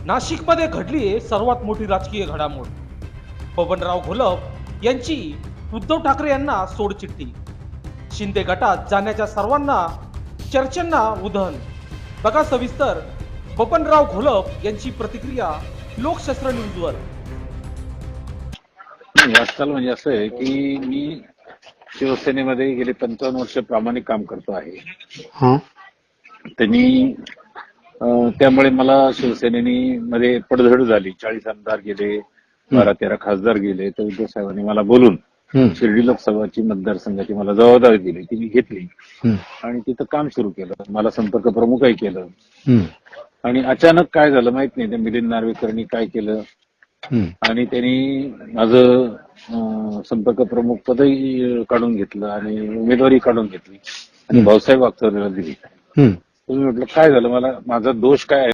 नाशिकमध्ये घडली सर्वात मोठी राजकीय घडामोड. बबनराव घोलप यांची उद्धव ठाकरे यांना सोडचिठ्ठी. शिंदे गटात जाण्याच्या सर्वांना चर्चांना उधन. बघा सविस्तर बबनराव घोलप यांची प्रतिक्रिया लोकशास्त्र न्यूजवर. आजकाल म्हणजे असं आहे की मी शिवसेनेमध्ये गेले 55 वर्ष प्रामाणिक काम करतो आहे. त्यांनी त्यामुळे मला मध्ये पडझड झाली. 40 आमदार गेले, 12-13 खासदार गेले. तर उद्धव साहेबांनी मला बोलून शिर्डी लोकसभाची मतदारसंघाची मला जबाबदारी दिली, ती मी घेतली आणि तिथं काम सुरू केलं. मला संपर्क प्रमुखही केलं आणि अचानक काय झालं माहित नाही, त्या मिलिंद नार्वेकरांनी काय केलं आणि त्यांनी माझं संपर्क प्रमुख पदही काढून घेतलं आणि उमेदवारी काढून घेतली आणि भाऊसाहेब वागचौरेला दिली. तुम्ही म्हटलं काय झालं, मला माझा दोष काय आहे